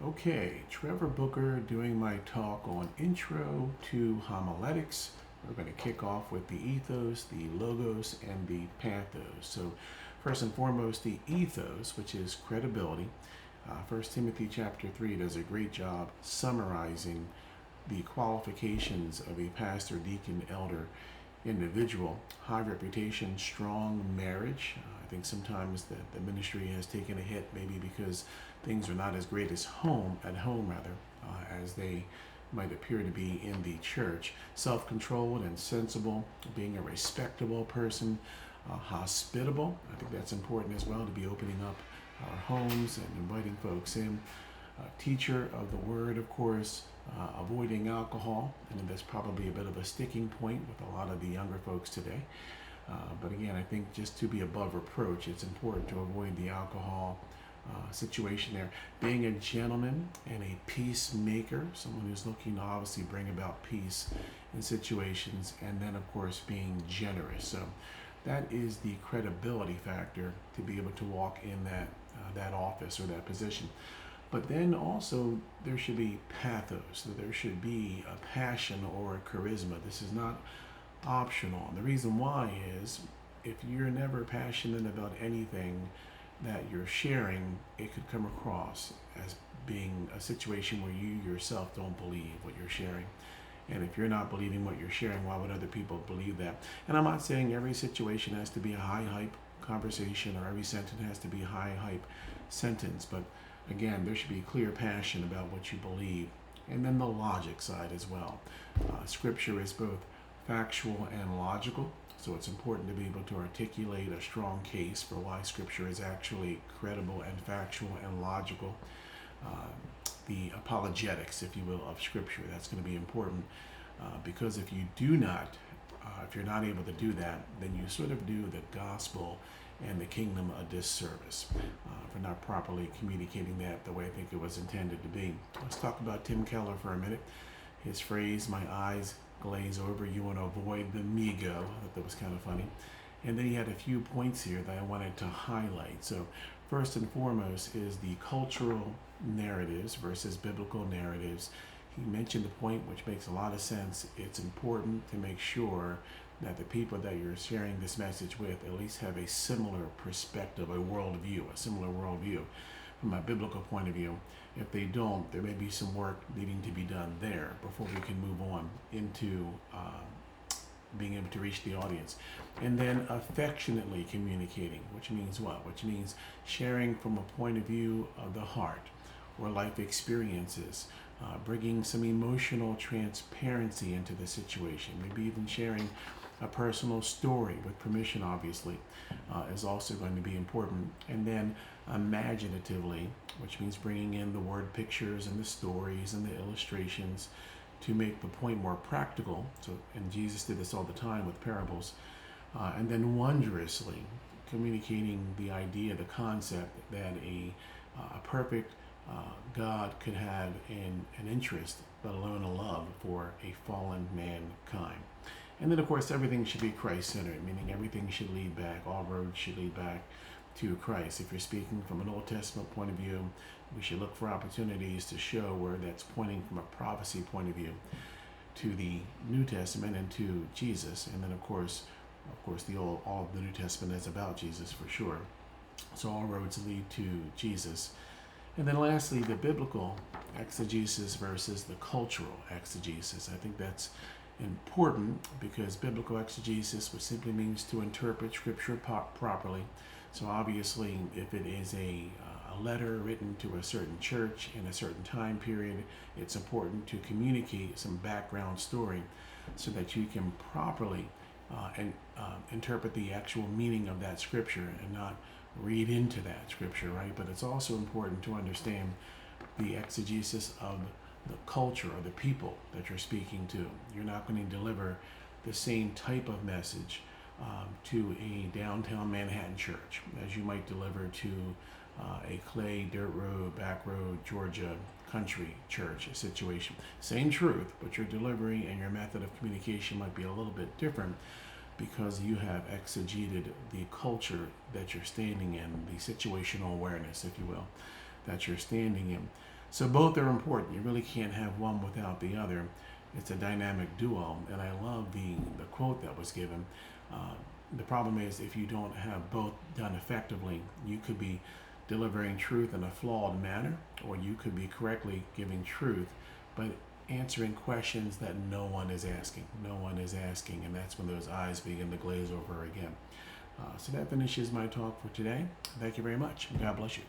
Okay, Trevor Booker doing my talk on Intro to Homiletics. We're going to kick off with the ethos, the logos, and the pathos. So, first and foremost, the ethos, which is credibility. 1 Timothy chapter 3 does a great job summarizing the qualifications of a pastor, deacon, elder, individual. High reputation, strong marriage. I think sometimes the ministry has taken a hit, maybe because things are not as great at home rather, as they might appear to be in the church. Self-controlled and sensible, being a respectable person, hospitable. I think that's important as well, to be opening up our homes and inviting folks in. Teacher of the word, of course, avoiding alcohol. And that's probably a bit of a sticking point with a lot of the younger folks today. But again, I think just to be above reproach, it's important to avoid the alcohol situation there. Being a gentleman and a peacemaker, someone who's looking to obviously bring about peace in situations, and then of course being generous. So that is the credibility factor to be able to walk in that office or that position. But then also there should be pathos. So there should be a passion or a charisma. This is not optional. And the reason why is if you're never passionate about anything that you're sharing, it could come across as being a situation where you yourself don't believe what you're sharing. And if you're not believing what you're sharing, why would other people believe that? And I'm not saying every situation has to be a high hype conversation or every sentence has to be a high hype sentence, but again, there should be clear passion about what you believe. And then the logic side as well. Scripture is both factual and logical, so it's important to be able to articulate a strong case for why Scripture is actually credible and factual and logical. The apologetics, if you will, of Scripture, that's going to be important because if you do not, if you're not able to do that, then you sort of do the gospel and the kingdom a disservice for not properly communicating that the way I think it was intended to be. Let's talk about Tim Keller for a minute. His phrase, "My eyes glaze over, you want to avoid the me-go." I thought that was kind of funny. And then he had a few points here that I wanted to highlight. So first and foremost is the cultural narratives versus biblical narratives. He mentioned the point, which makes a lot of sense. It's important to make sure that the people that you're sharing this message with at least have a similar perspective, a similar worldview from a biblical point of view. If they don't, there may be some work needing to be done there before we can move on into being able to reach the audience. And then affectionately communicating, which means what? Which means sharing from a point of view of the heart or life experiences, bringing some emotional transparency into the situation, maybe even sharing a personal story with permission, obviously, is also going to be important. And then imaginatively, which means bringing in the word pictures and the stories and the illustrations to make the point more practical. So, and Jesus did this all the time with parables. And then wondrously communicating the idea, the concept that a perfect God could have an interest, let alone a love for a fallen mankind. And then, of course, everything should be Christ-centered, meaning everything should lead back, all roads should lead back to Christ. If you're speaking from an Old Testament point of view, we should look for opportunities to show where that's pointing from a prophecy point of view to the New Testament and to Jesus. And then, of course, all of the New Testament is about Jesus for sure. So all roads lead to Jesus. And then lastly, the biblical exegesis versus the cultural exegesis. I think that's important because biblical exegesis, which simply means to interpret Scripture properly. So obviously, if it is a letter written to a certain church in a certain time period, it's important to communicate some background story so that you can properly interpret the actual meaning of that Scripture and not read into that Scripture, right? But it's also important to understand the exegesis of the culture or the people that you're speaking to. You're not going to deliver the same type of message to a downtown Manhattan church as you might deliver to a clay, dirt road, back road, Georgia country church situation. Same truth, but your delivery and your method of communication might be a little bit different because you have exegeted the culture that you're standing in, the situational awareness, if you will, that you're standing in. So both are important. You really can't have one without the other. It's a dynamic duo, and I love the quote that was given. Uh, the problem is if you don't have both done effectively, you could be delivering truth in a flawed manner, or you could be correctly giving truth, but answering questions that no one is asking. No one is asking, and that's when those eyes begin to glaze over again. So that finishes my talk for today. Thank you very much. God bless you.